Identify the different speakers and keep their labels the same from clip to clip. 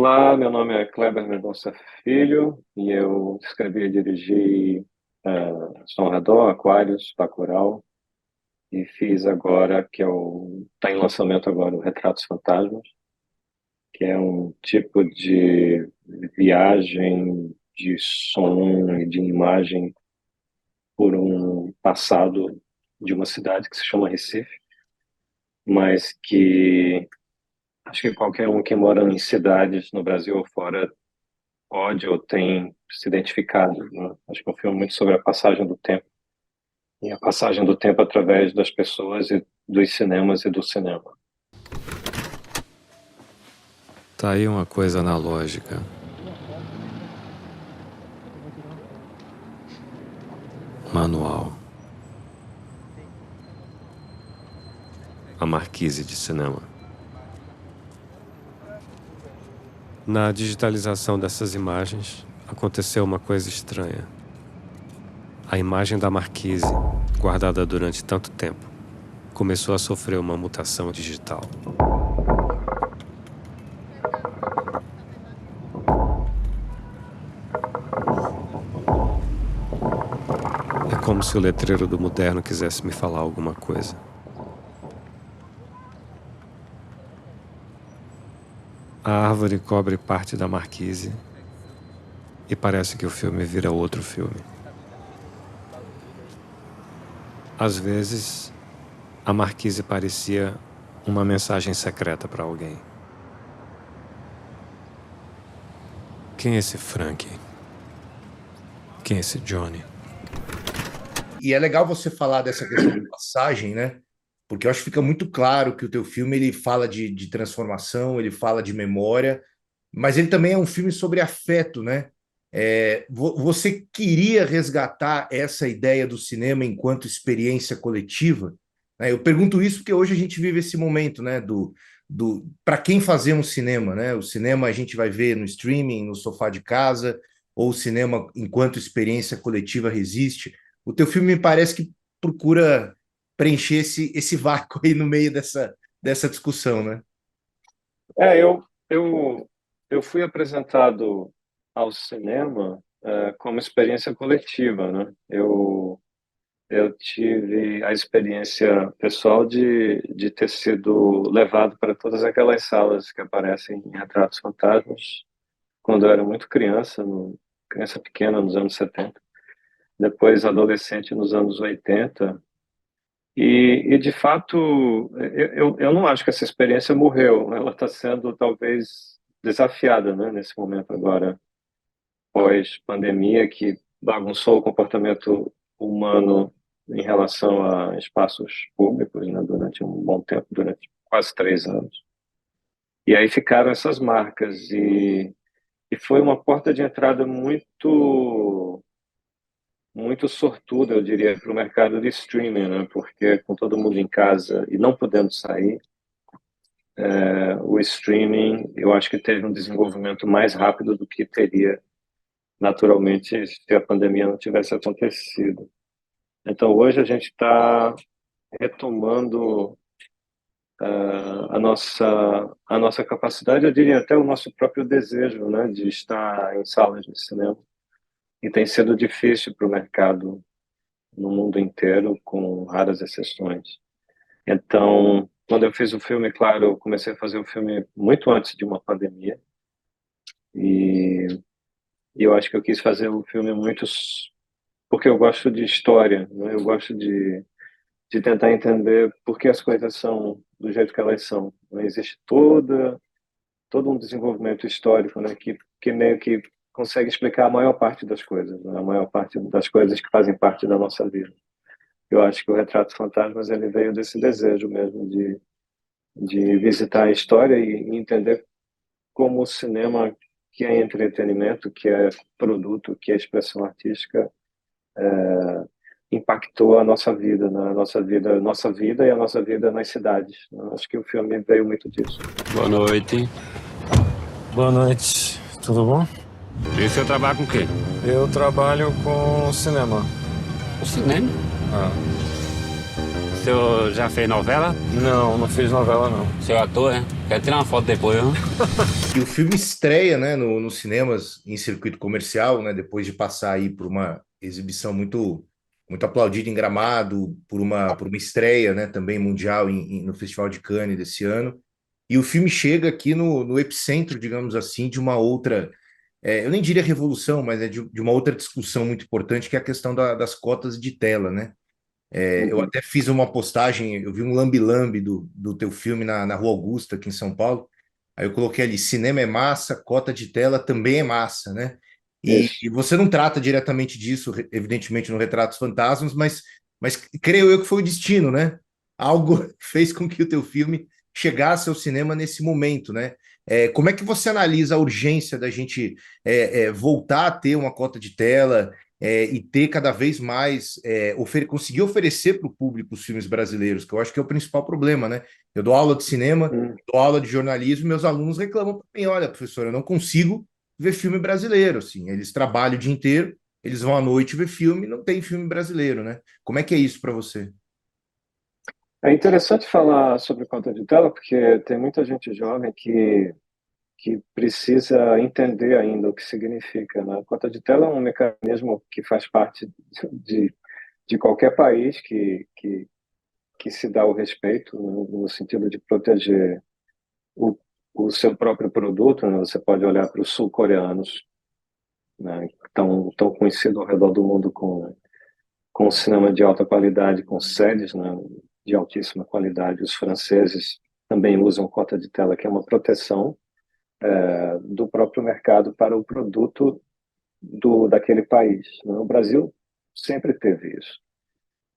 Speaker 1: Olá, meu nome é Kleber Mendonça Filho e eu escrevi e dirigi Som ao Redor, Aquários, Bacurau e fiz agora, está em lançamento agora, o Retratos Fantasmas, que é um tipo de viagem de som e de imagem por um passado de uma cidade que se chama Recife, mas que acho que qualquer um que mora em cidades no Brasil ou fora pode ou tem se identificado, né? Acho que é um filme muito sobre a passagem do tempo e a passagem do tempo através das pessoas e dos cinemas e do cinema.
Speaker 2: Tá aí uma coisa analógica. Manual. A marquise de cinema. Na digitalização dessas imagens, aconteceu uma coisa estranha. A imagem da marquise, guardada durante tanto tempo, começou a sofrer uma mutação digital. É como se o letreiro do moderno quisesse me falar alguma coisa. A árvore cobre parte da marquise e parece que o filme vira outro filme. Às vezes, a marquise parecia uma mensagem secreta para alguém. Quem é esse Frank? Quem é esse Johnny?
Speaker 3: E é legal você falar dessa questão de passagem, né? Porque eu acho que fica muito claro que o teu filme ele fala de transformação, ele fala de memória, mas ele também é um filme sobre afeto, né? Você queria resgatar essa ideia do cinema enquanto experiência coletiva? Né? Eu pergunto isso porque hoje a gente vive esse momento, né? Para quem fazemos cinema, né? O cinema a gente vai ver no streaming, no sofá de casa, ou o cinema enquanto experiência coletiva resiste. O teu filme me parece que procura preencher esse vácuo aí no meio dessa discussão, né?
Speaker 1: É, eu, eu fui apresentado ao cinema como experiência coletiva, né? Eu tive a experiência pessoal de ter sido levado para todas aquelas salas que aparecem em Retratos Fantasmas quando eu era muito criança, criança pequena, nos anos 70, depois adolescente nos anos 80. E de fato, eu não acho que essa experiência morreu. Ela está sendo talvez desafiada, né, nesse momento agora, pós-pandemia, que bagunçou o comportamento humano em relação a espaços públicos, né, durante um bom tempo, durante quase 3 anos. E aí ficaram essas marcas e foi uma porta de entrada muito sortuda, eu diria, para o mercado de streaming, né? Porque com todo mundo em casa e não podendo sair, o streaming, eu acho que teve um desenvolvimento mais rápido do que teria naturalmente se a pandemia não tivesse acontecido. Então hoje a gente está retomando a nossa capacidade, eu diria até o nosso próprio desejo, né, de estar em salas de cinema. E tem sido difícil para o mercado no mundo inteiro, com raras exceções. Então, quando eu fiz o filme, claro, eu comecei a fazer o filme muito antes de uma pandemia. E, e eu acho que eu quis fazer o filme muito porque eu gosto de história, né? Eu gosto de tentar entender por que as coisas são do jeito que elas são. Não existe todo um desenvolvimento histórico, né, que meio que consegue explicar a maior parte das coisas, né? A maior parte das coisas que fazem parte da nossa vida. Eu acho que o Retratos Fantasmas ele veio desse desejo mesmo de visitar a história e entender como o cinema, que é entretenimento, que é produto, que é expressão artística, impactou a nossa vida, né? Nossa vida e a nossa vida nas cidades. Acho que o filme veio muito disso.
Speaker 2: Boa noite.
Speaker 4: Boa noite, tudo bom?
Speaker 2: E você trabalha com o quê?
Speaker 4: Eu trabalho com cinema.
Speaker 2: O cinema?
Speaker 4: Ah.
Speaker 5: O senhor já fez novela?
Speaker 4: Não, não fiz novela, não.
Speaker 5: O senhor é ator, né? Quero tirar uma foto depois, viu?
Speaker 3: E o filme estreia, né, nos cinemas em circuito comercial, né, depois de passar aí por uma exibição muito aplaudida em Gramado, por uma estreia, né, também mundial no Festival de Cannes desse ano. E o filme chega aqui no epicentro, digamos assim, de uma outra, eu nem diria revolução, mas é de uma outra discussão muito importante, que é a questão das cotas de tela, né? Eu
Speaker 1: Uhum.
Speaker 3: até fiz uma postagem, eu vi um lambe-lambe do teu filme na Rua Augusta, aqui em São Paulo. Aí eu coloquei ali: cinema é massa, cota de tela também é massa, né? E
Speaker 1: Isso.
Speaker 3: você não trata diretamente disso, evidentemente, no Retratos Fantasmas, mas creio eu que foi o destino, né? Algo fez com que o teu filme chegasse ao cinema nesse momento, né? Como é que você analisa a urgência da gente voltar a ter uma cota de tela? E ter cada vez mais, conseguir oferecer para o público os filmes brasileiros, que eu acho que é o principal problema, né? Eu dou aula de cinema,
Speaker 1: Hum.
Speaker 3: dou aula de jornalismo, meus alunos reclamam para mim: olha, professor, eu não consigo ver filme brasileiro, assim, eles trabalham o dia inteiro, eles vão à noite ver filme, não tem filme brasileiro, né? Como é que é isso para você?
Speaker 1: É interessante falar sobre conta de tela, porque tem muita gente jovem que precisa entender ainda o que significa, né? A conta de tela é um mecanismo que faz parte de, de qualquer país que se dá o respeito, no sentido de proteger o, o seu próprio produto, né? Você pode olhar para os sul-coreanos, né? Tão conhecidos ao redor do mundo com cinema de alta qualidade, com séries, né, de altíssima qualidade. Os franceses também usam cota de tela, que é uma proteção do próprio mercado para o produto daquele país, né? O Brasil sempre teve isso.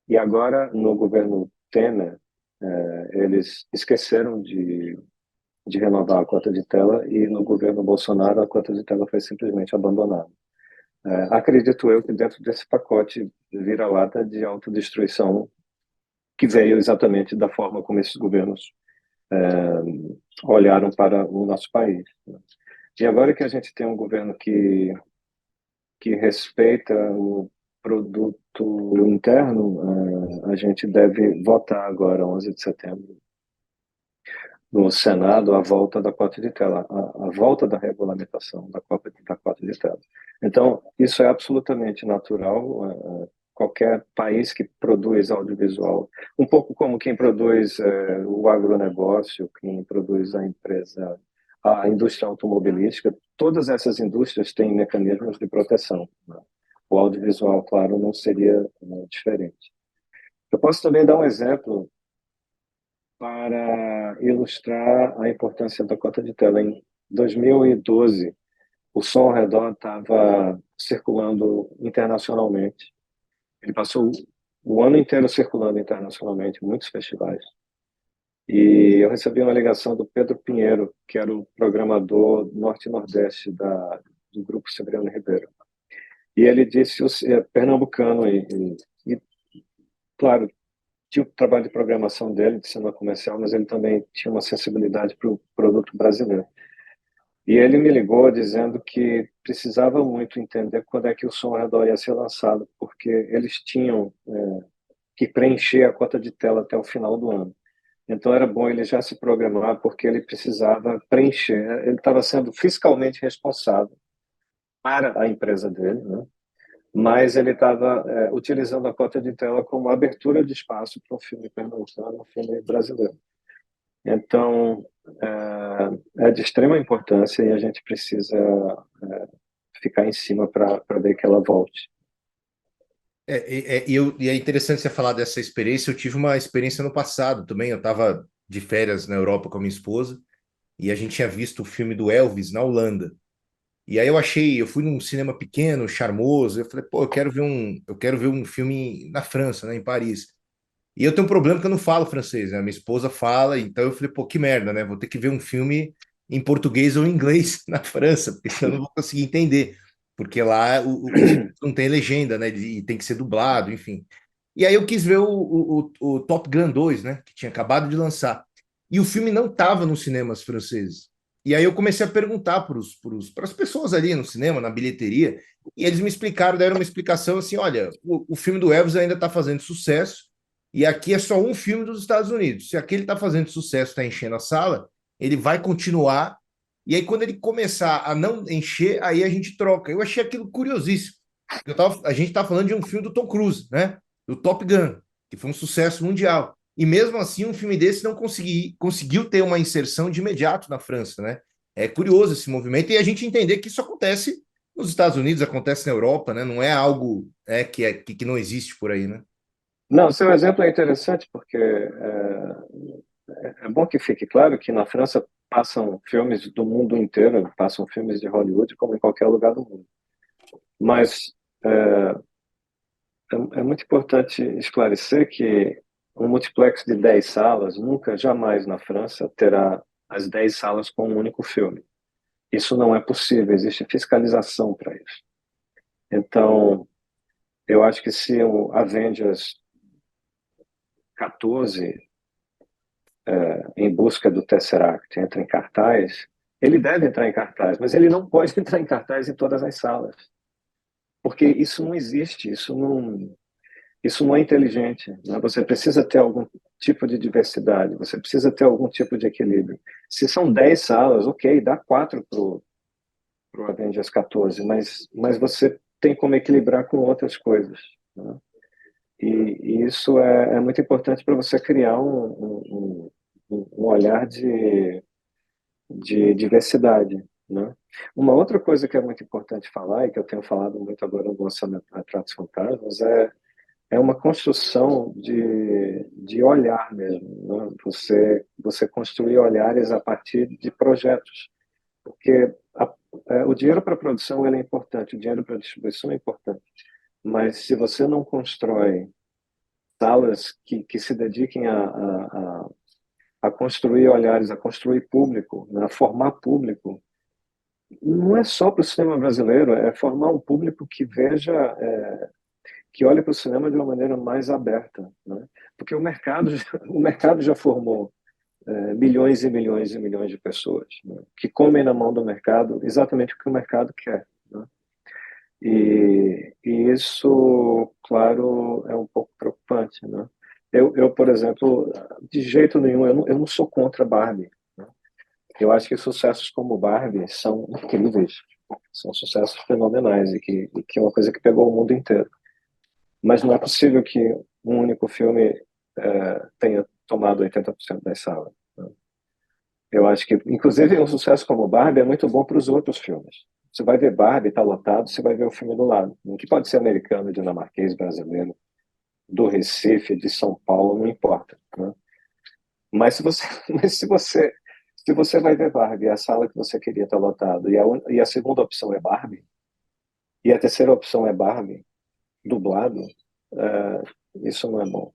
Speaker 1: E agora, no governo Temer, eles esqueceram de renovar a cota de tela, e no governo Bolsonaro a cota de tela foi simplesmente abandonada. Acredito eu que dentro desse pacote vira-lata de autodestruição, que veio exatamente da forma como esses governos olharam para o nosso país, né? E agora que a gente tem um governo que respeita o produto interno, a gente deve votar agora, 11 de setembro, no Senado, a volta da cota de tela, a volta da regulamentação da cota de tela. Então, isso é absolutamente natural. Qualquer país que produz audiovisual, um pouco como quem produz o agronegócio, quem produz a indústria automobilística, todas essas indústrias têm mecanismos de proteção, né? O audiovisual, claro, não seria diferente. Eu posso também dar um exemplo para ilustrar a importância da cota de tela. Em 2012, o Som ao Redor estava circulando internacionalmente. Ele passou o ano inteiro circulando internacionalmente, muitos festivais. E eu recebi uma ligação do Pedro Pinheiro, que era o programador Norte e Nordeste do Grupo Severiano Ribeiro. E ele disse, pernambucano, e, claro, tinha o trabalho de programação dele, de cinema comercial, mas ele também tinha uma sensibilidade para o produto brasileiro. E ele me ligou dizendo que precisava muito entender quando é que o Som ao Redor ia ser lançado, porque eles tinham que preencher a cota de tela até o final do ano. Então era bom ele já se programar, porque ele precisava preencher. Ele estava sendo fiscalmente responsável para a empresa dele, né? Mas ele estava utilizando a cota de tela como abertura de espaço para um filme pernambucano, um filme brasileiro. Então, é de extrema importância, e a gente precisa ficar em cima para ver que ela volte.
Speaker 3: E é interessante você falar dessa experiência. Eu tive uma experiência no passado também. Eu estava de férias na Europa com a minha esposa e a gente tinha visto o filme do Elvis na Holanda. E aí eu fui num cinema pequeno, charmoso. Eu falei: pô, eu quero ver um filme na França, né, em Paris. E eu tenho um problema que eu não falo francês, né? Minha esposa fala, então eu falei: pô, que merda, né? Vou ter que ver um filme em português ou em inglês na França, porque senão eu não vou conseguir entender. Porque lá os filmes não tem legenda, né? E tem que ser dublado, enfim. E aí eu quis ver o Top Gun 2, né? Que tinha acabado de lançar. E o filme não estava nos cinemas franceses. E aí eu comecei a perguntar para as pessoas ali no cinema, na bilheteria, e eles me explicaram, deram uma explicação assim: olha, o filme do Elvis ainda está fazendo sucesso, e aqui é só um filme dos Estados Unidos. Se aquele está fazendo sucesso, está enchendo a sala, ele vai continuar. E aí, quando ele começar a não encher, aí a gente troca. Eu achei aquilo curiosíssimo. A gente está falando de um filme do Tom Cruise, né? Do Top Gun, que foi um sucesso mundial. E mesmo assim, um filme desse não conseguiu ter uma inserção de imediato na França, né? É curioso esse movimento e a gente entender que isso acontece nos Estados Unidos, acontece na Europa, né? Não é algo que não existe por aí, né?
Speaker 1: Não, seu exemplo é interessante porque é bom que fique claro que na França passam filmes do mundo inteiro, passam filmes de Hollywood como em qualquer lugar do mundo. Mas é muito importante esclarecer que um multiplex de 10 salas nunca, jamais na França terá as 10 salas com um único filme. Isso não é possível, existe fiscalização para isso. Então, eu acho que se o Avengers 14, em busca do Tesseract, entra em cartaz, ele deve entrar em cartaz, mas ele não pode entrar em cartaz em todas as salas, porque isso não existe, isso não é inteligente, né? Você precisa ter algum tipo de diversidade, você precisa ter algum tipo de equilíbrio. Se são 10 salas, ok, dá 4 para o Avengers 14, mas você tem como equilibrar com outras coisas, né? E isso é muito importante para você criar um olhar de diversidade, né? Uma outra coisa que é muito importante falar, e que eu tenho falado muito agora no lançamento de Retratos Fantasmas, é uma construção de olhar mesmo, né? Você construir olhares a partir de projetos, porque o dinheiro para a produção ele é importante, o dinheiro para a distribuição é importante, mas se você não constrói salas que se dediquem a construir olhares, a construir público, né, a formar público, não é só para o cinema brasileiro, é formar um público que veja, que olhe para o cinema de uma maneira mais aberta, né? Porque o mercado já formou milhões e milhões e milhões de pessoas, né, que comem na mão do mercado exatamente o que o mercado quer, né? E isso, claro, é um pouco preocupante, né? Por exemplo, de jeito nenhum, eu não sou contra Barbie, né? Eu acho que sucessos como Barbie são incríveis, são sucessos fenomenais e que é uma coisa que pegou o mundo inteiro. Mas não é possível que um único filme tenha tomado 80% das salas, né? Eu acho que, inclusive, um sucesso como Barbie é muito bom para os outros filmes. Você vai ver Barbie, está lotado, você vai ver o filme do lado. Que pode ser americano, dinamarquês, brasileiro, do Recife, de São Paulo, não importa, né? Mas se você, mas se você vai ver Barbie, a sala que você queria está lotada, e a segunda opção é Barbie, e a terceira opção é Barbie, dublado, isso não é bom.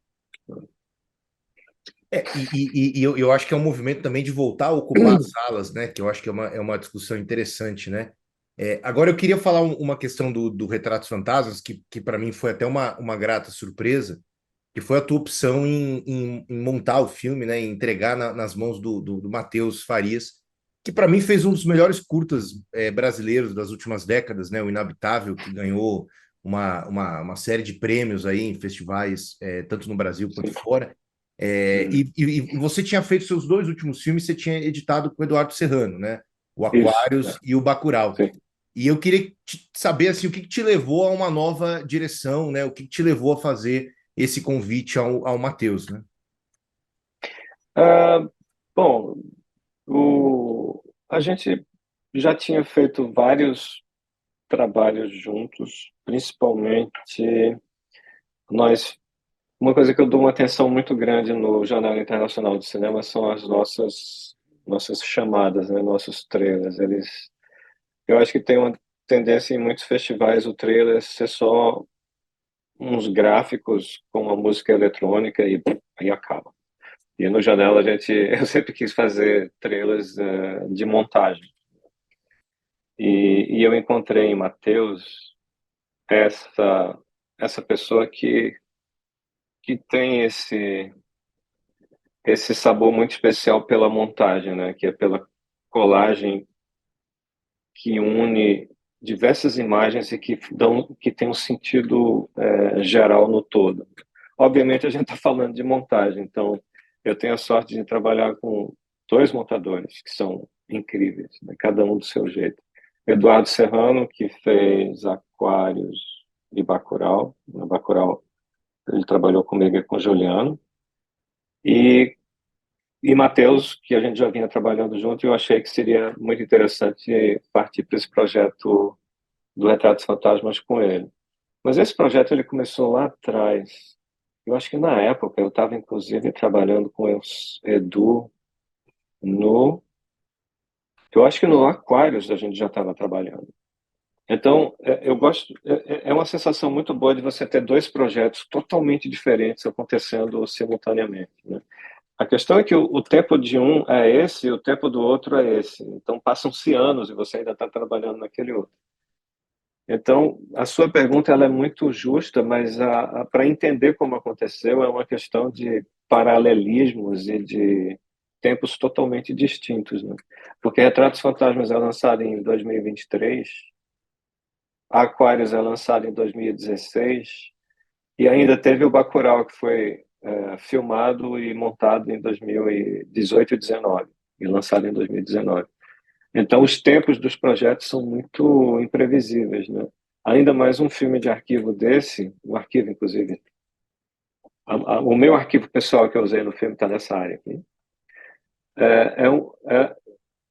Speaker 3: Eu acho que é um movimento também de voltar a ocupar as salas, né? Que eu acho que é uma discussão interessante, né? Agora eu queria falar uma questão do Retratos Fantasmas, que para mim foi até uma grata surpresa, que foi a tua opção em montar o filme, né? Em entregar nas mãos do Matheus Farias, que para mim fez um dos melhores curtas brasileiros das últimas décadas, né? O Inabitável, que ganhou uma série de prêmios aí em festivais, tanto no Brasil quanto fora. E você tinha feito seus dois últimos filmes, você tinha editado com o Eduardo Serrano, né? O Aquários
Speaker 1: Isso,
Speaker 3: e o Bacurau.
Speaker 1: sim.
Speaker 3: E eu queria saber assim, o que te levou a uma nova direção, né? O que te levou a fazer esse convite ao Matheus, né?
Speaker 1: Bom, a gente já tinha feito vários trabalhos juntos, principalmente nós. Uma coisa que eu dou uma atenção muito grande no Jornal Internacional de Cinema são as nossas chamadas, né, nossos trailers. Eu acho que tem uma tendência em muitos festivais o trailer ser só uns gráficos com uma música eletrônica e acaba. E no Janela eu sempre quis fazer trailers de montagem. E eu encontrei em Matheus essa pessoa que tem esse sabor muito especial pela montagem, né? Que é pela colagem que une diversas imagens e que tem um sentido geral no todo. Obviamente, a gente está falando de montagem, então eu tenho a sorte de trabalhar com dois montadores que são incríveis, né? Cada um do seu jeito. Eduardo Serrano, que fez Aquários e Bacurau. No Bacurau, ele trabalhou comigo e com Juliano. E, e Matheus, que a gente já vinha trabalhando junto, e eu achei que seria muito interessante partir para esse projeto do Retratos Fantasmas com ele. Mas esse projeto ele começou lá atrás. Eu acho que na época eu estava inclusive trabalhando com o Edu no. Eu acho que no Aquários a gente já estava trabalhando. Então, eu gosto. É uma sensação muito boa de você ter dois projetos totalmente diferentes acontecendo simultaneamente, né? A questão é que o tempo de um é esse e o tempo do outro é esse. Então, passam-se anos e você ainda está trabalhando naquele outro. Então, a sua pergunta ela é muito justa, mas para entender como aconteceu é uma questão de paralelismos e de tempos totalmente distintos, né? Porque Retratos Fantasmas é lançado em 2023, Aquários é lançado em 2016 e ainda teve o Bacurau que foi filmado e montado em 2018 e 2019 e lançado em 2019. Então, os tempos dos projetos são muito imprevisíveis, né? Ainda mais um filme de arquivo desse, um arquivo, inclusive. O meu arquivo pessoal que eu usei no filme está nessa área aqui.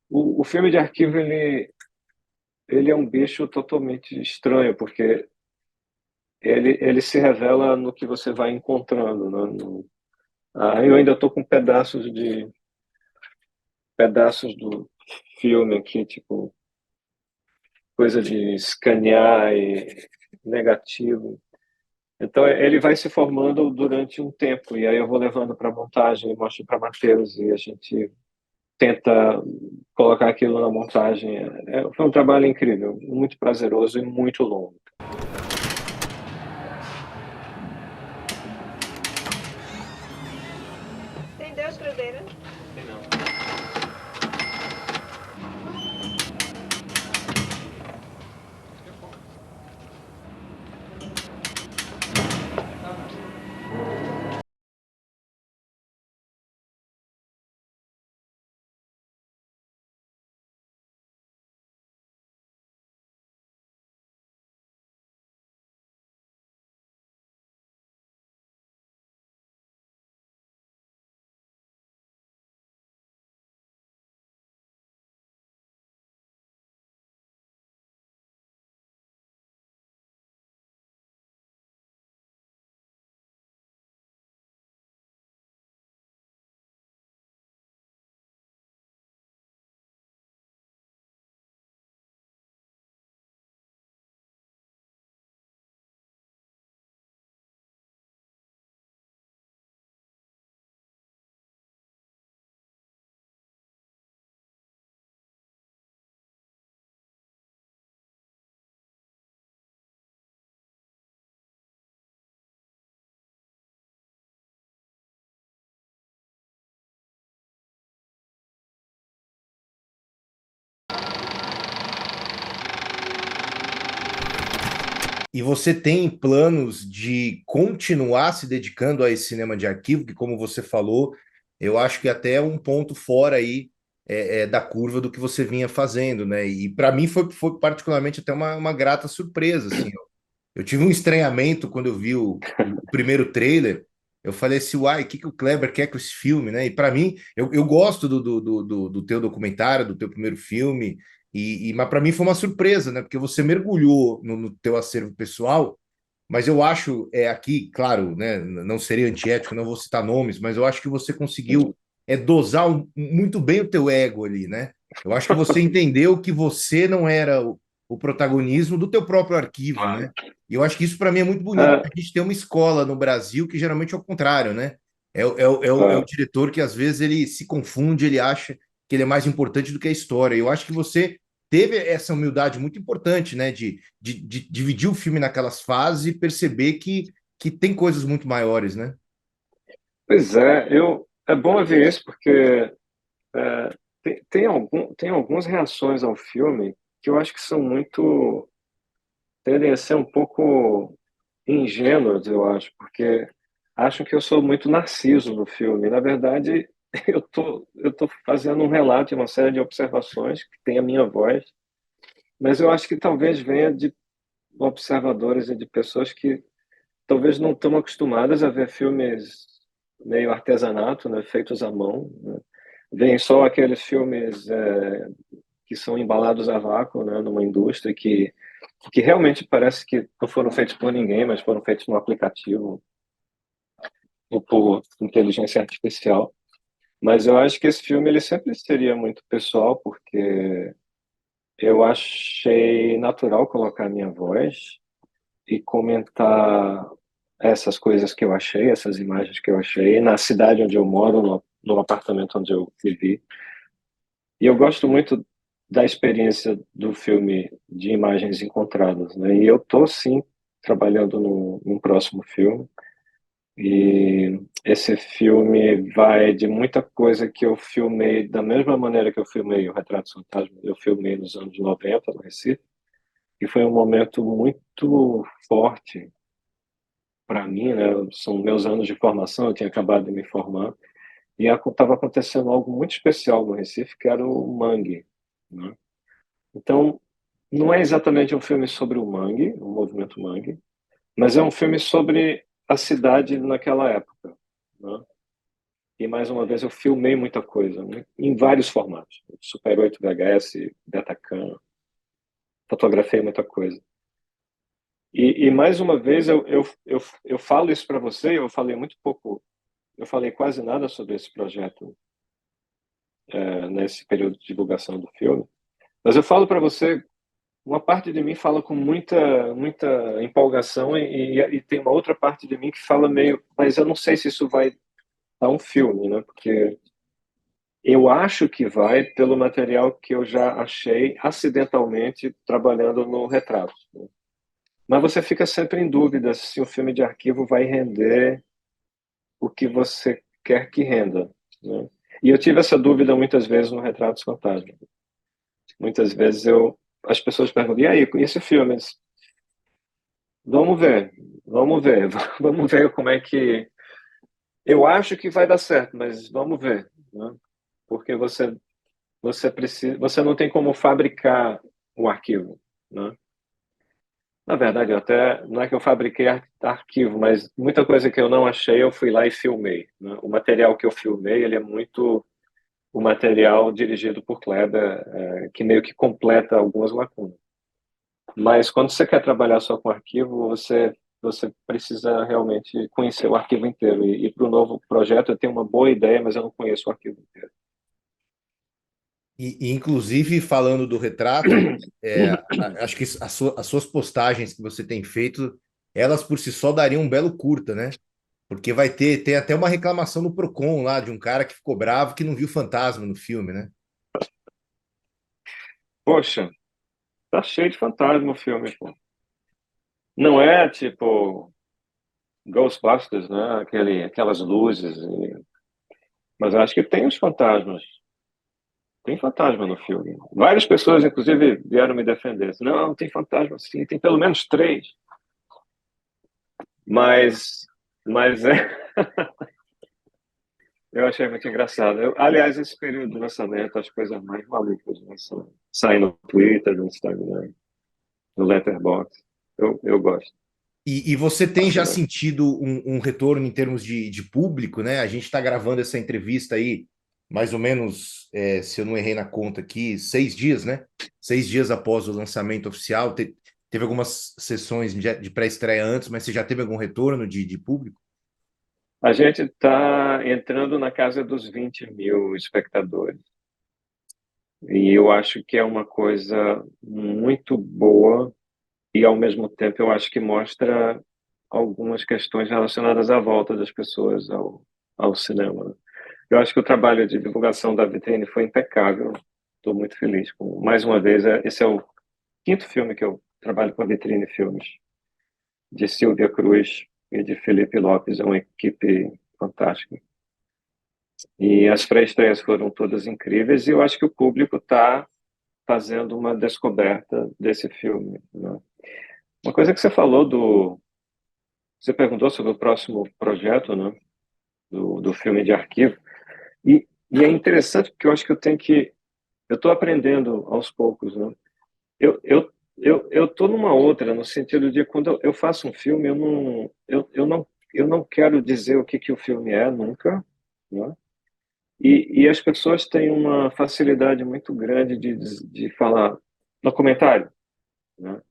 Speaker 1: O filme de arquivo, ele é um bicho totalmente estranho, porque ele se revela no que você vai encontrando, né? Eu ainda estou com pedaços do filme aqui, tipo, coisa de escanear e negativo. Então ele vai se formando durante um tempo e aí eu vou levando para montagem, mostro para Matheus e a gente tenta colocar aquilo na montagem. Foi um trabalho incrível, muito prazeroso e muito longo.
Speaker 6: Tem Deus Cruzeiro?
Speaker 3: E você tem planos de continuar se dedicando a esse cinema de arquivo, que, como você falou, eu acho que até é um ponto fora aí da curva do que você vinha fazendo, né? E para mim foi particularmente até uma grata surpresa, assim. Eu tive um estranhamento quando eu vi o primeiro trailer. Eu falei assim, uai, o que o Kleber quer com esse filme, né? E para mim, eu gosto do teu documentário, do teu primeiro filme, mas para mim foi uma surpresa, né? Porque você mergulhou no teu acervo pessoal, mas eu acho, aqui, claro, né? Não seria antiético, não vou citar nomes, mas eu acho que você conseguiu dosar muito bem o teu ego ali, né? Eu acho que você entendeu que você não era o protagonismo do teu próprio arquivo, né? E eu acho que isso para mim é muito bonito. A gente tem uma escola no Brasil que geralmente é o contrário, né? É o diretor que às vezes ele se confunde, ele acha que ele é mais importante do que a história. Eu acho que você teve essa humildade muito importante, né? De dividir o filme naquelas fases e perceber que tem coisas muito maiores, né?
Speaker 1: Pois é, é bom ver isso porque tem algumas reações ao filme que eu acho que são tendem a ser um pouco ingênuas, eu acho, porque acham que eu sou muito narciso no filme. Na verdade, eu tô fazendo um relato de uma série de observações que tem a minha voz, mas eu acho que talvez venha de observadores e de pessoas que talvez não estão acostumadas a ver filmes meio artesanato, né, feitos à mão, né? Vêm só aqueles filmes que são embalados a vácuo, né, numa indústria que realmente parece que não foram feitos por ninguém, mas foram feitos no aplicativo ou por inteligência artificial. Mas eu acho que esse filme ele sempre seria muito pessoal, porque eu achei natural colocar minha voz e comentar essas coisas que eu achei, essas imagens que eu achei, na cidade onde eu moro, no apartamento onde eu vivi. E eu gosto muito da experiência do filme de imagens encontradas, né? E eu tô sim trabalhando num próximo filme. E esse filme vai de muita coisa que eu filmei da mesma maneira que eu filmei o Retrato Fantasma. Eu filmei nos anos 90 no Recife, e foi um momento muito forte para mim, né? São meus anos de formação, eu tinha acabado de me formar, e estava acontecendo algo muito especial no Recife, que era o mangue, né? Então, não é exatamente um filme sobre o mangue, o movimento mangue, mas é um filme sobre a cidade naquela época, né? E mais uma vez eu filmei muita coisa, né? Em vários formatos, Super 8 VHS, Betacam, fotografei muita coisa. E mais uma vez eu falo isso para você, eu falei muito pouco, eu falei quase nada sobre esse projeto nesse período de divulgação do filme, mas eu falo para você, uma parte de mim fala com muita empolgação e tem uma outra parte de mim que fala meio, mas eu não sei se isso vai dar um filme, né? Porque eu acho que vai pelo material que eu já achei acidentalmente trabalhando no retrato, né? Mas você fica sempre em dúvida se o filme de arquivo vai render o que você quer que renda, né? E eu tive essa dúvida muitas vezes no Retratos Fantasma. Muitas vezes as pessoas perguntam, e aí, e esse filme? Vamos ver, vamos ver, vamos ver como é que. Eu acho que vai dar certo, mas vamos ver, né? Porque você não tem como fabricar o arquivo, né? Na verdade, não é que eu fabriquei arquivo, mas muita coisa que eu não achei, eu fui lá e filmei, né? O material que eu filmei, ele é muito o material dirigido por Kleber, que meio que completa algumas lacunas. Mas quando você quer trabalhar só com arquivo, você precisa realmente conhecer o arquivo inteiro. E para o novo projeto, eu tenho uma boa ideia, mas eu não conheço o arquivo inteiro.
Speaker 3: Inclusive, falando do retrato, acho que as suas postagens que você tem feito, elas por si só dariam um belo curta, né? Porque tem até uma reclamação no Procon lá de um cara que ficou bravo que não viu fantasma no filme, né?
Speaker 1: Poxa, tá cheio de fantasma o filme, pô. Não é tipo Ghostbusters, né? Aquelas luzes. Mas eu acho que tem os fantasmas. Tem fantasma no filme. Várias pessoas, inclusive, vieram me defender. Não, tem fantasma sim, tem pelo menos três. Mas, mas eu achei muito engraçado. Aliás, esse período de lançamento, as coisas mais malucas, né? Saem no Twitter, no Instagram, no Letterboxd. Eu gosto.
Speaker 3: E você tem
Speaker 1: Acho
Speaker 3: já
Speaker 1: legal.
Speaker 3: sentido um retorno em termos de público, né? A gente está gravando essa entrevista aí, mais ou menos, se eu não errei na conta aqui, 6 dias, né? 6 dias após o lançamento oficial. Teve algumas sessões de pré-estreia antes, mas você já teve algum retorno de público?
Speaker 1: A gente está entrando na casa dos 20 mil espectadores. E eu acho que é uma coisa muito boa e, ao mesmo tempo, eu acho que mostra algumas questões relacionadas à volta das pessoas ao cinema. Eu acho que o trabalho de divulgação da Vitrine foi impecável. Estou muito feliz com, mais uma vez, esse é o quinto filme que eu trabalho com a Vitrine Filmes, de Silvia Cruz e de Felipe Lopes, é uma equipe fantástica. E as pré-estreias foram todas incríveis e eu acho que o público está fazendo uma descoberta desse filme, né? Uma coisa que você falou Você perguntou sobre o próximo projeto, né, do filme de arquivo. E é interessante porque eu acho que eu estou aprendendo aos poucos, né? Eu tô numa outra, no sentido de quando eu faço um filme, eu não quero dizer o que o filme é nunca, né? E as pessoas têm uma facilidade muito grande de falar documentário, né?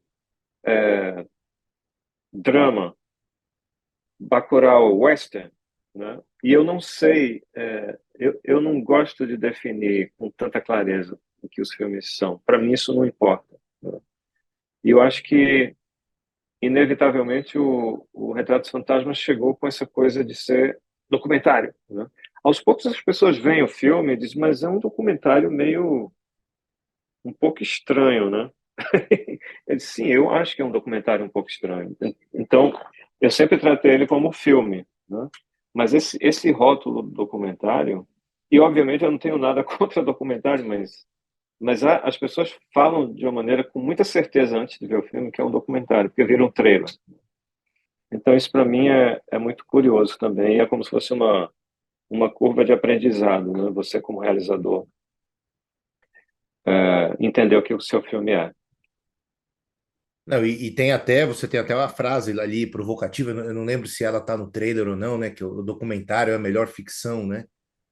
Speaker 1: Drama, Bacurau, western, né? E eu não sei, eu não gosto de definir com tanta clareza o que os filmes são. Para mim isso não importa, né? E eu acho que inevitavelmente o Retratos Fantasmas chegou com essa coisa de ser documentário, né? Aos poucos as pessoas veem o filme e dizem, mas é um documentário meio um pouco estranho, né? Eu disse, sim, eu acho que é um documentário um pouco estranho. Então, eu sempre tratei ele como filme, né? Mas esse rótulo do documentário, e obviamente eu não tenho nada contra documentário, mas as pessoas falam de uma maneira com muita certeza antes de ver o filme que é um documentário, porque vira um trailer. Então, isso para mim é muito curioso também, é como se fosse uma curva de aprendizado, né? Você como realizador entender o que o seu filme é.
Speaker 3: Não, e você tem até uma frase ali provocativa, eu não lembro se ela tá no trailer ou não, né? Que o documentário é a melhor ficção, né?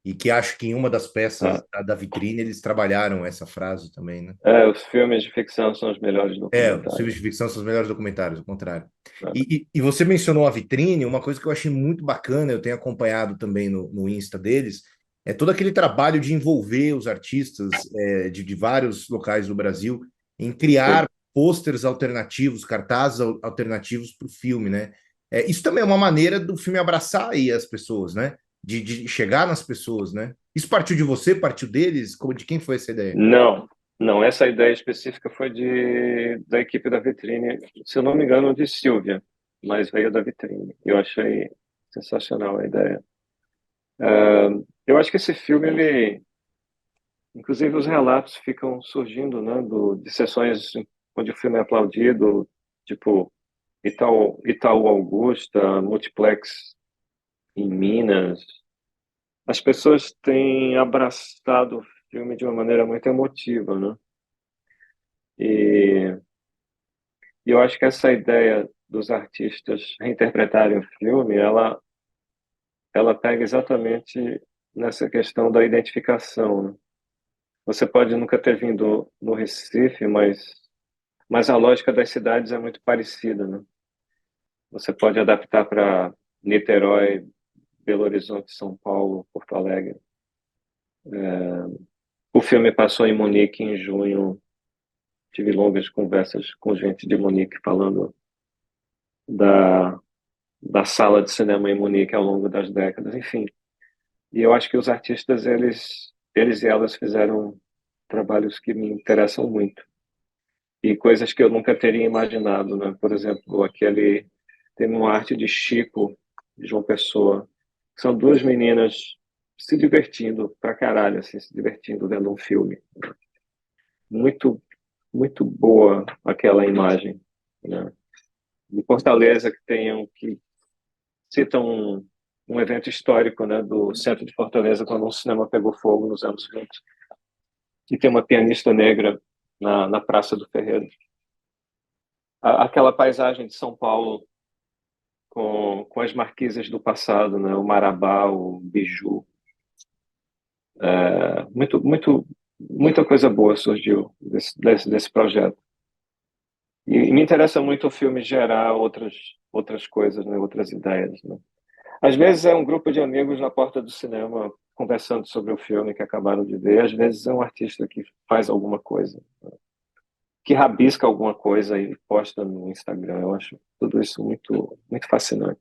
Speaker 3: E que acho que em uma das peças
Speaker 1: Tá?
Speaker 3: da vitrine eles trabalharam essa frase também, né?
Speaker 1: Os filmes de ficção são os melhores
Speaker 3: É, os filmes
Speaker 1: documentários,
Speaker 3: de ficção são os melhores documentários, ao contrário.
Speaker 1: né?
Speaker 3: E você mencionou a vitrine, uma coisa que eu achei muito bacana, eu tenho acompanhado também no Insta deles, é todo aquele trabalho de envolver os artistas de vários locais do Brasil em criar
Speaker 1: Sim.
Speaker 3: pôsteres alternativos, cartazes alternativos para o filme, né? Isso também é uma maneira do filme abraçar aí as pessoas, né? De chegar nas pessoas, né? Isso partiu de você, partiu deles? De quem foi essa ideia?
Speaker 1: Não, não, essa ideia específica foi da equipe da Vitrine, se eu não me engano, de Silvia, mas veio da Vitrine. Eu achei sensacional a ideia. Eu acho que esse filme, inclusive os relatos ficam surgindo, né, de sessões onde o filme é aplaudido, tipo Itaú Augusta, Multiplex em Minas. As pessoas têm abraçado o filme de uma maneira muito emotiva, né? E eu acho que essa ideia dos artistas reinterpretarem o filme, ela pega exatamente nessa questão da identificação, né? Você pode nunca ter vindo no Recife, mas a lógica das cidades é muito parecida, né? Você pode adaptar para Niterói, Belo Horizonte, São Paulo, Porto Alegre. O filme passou em Munique em junho. Tive longas conversas com gente de Munique falando da, da sala de cinema em Munique ao longo das décadas, enfim. E eu acho que os artistas, eles e elas fizeram trabalhos que me interessam muito. E coisas que eu nunca teria imaginado, né? Por exemplo, tem uma arte de Chico, de João Pessoa. São duas meninas se divertindo pra caralho, assim, se divertindo vendo um filme. Muito, muito boa aquela imagem, né? De Fortaleza que citam um evento histórico, né, do centro de Fortaleza quando um cinema pegou fogo nos anos 20. E tem uma pianista negra na Praça do Ferreiro. Aquela paisagem de São Paulo com as marquises do passado, né, o Marabá, o Biju. Muita coisa boa surgiu desse projeto. E me interessa muito o filme gerar outras coisas, né, outras ideias, né? Às vezes é um grupo de amigos na porta do cinema conversando sobre o filme que acabaram de ver. Às vezes é um artista que faz alguma coisa, que rabisca alguma coisa e posta no Instagram. Eu acho tudo isso muito, muito fascinante.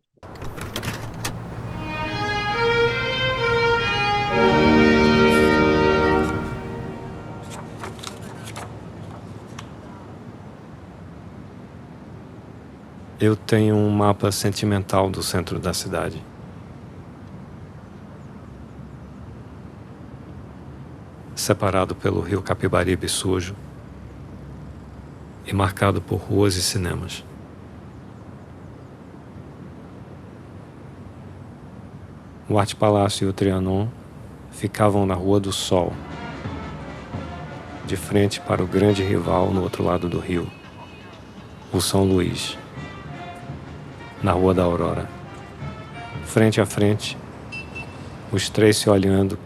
Speaker 2: Eu tenho um mapa sentimental do centro da cidade. Separado pelo rio Capibaribe sujo e marcado por ruas e cinemas. O Arte Palácio e o Trianon ficavam na Rua do Sol, de frente para o grande rival no outro lado do rio, o São Luís, na Rua da Aurora. Frente a frente, os três se olhando,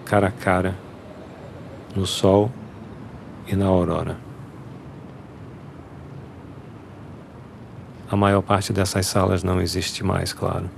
Speaker 2: cara a cara, no sol e na aurora. A maior parte dessas salas não existe mais, claro.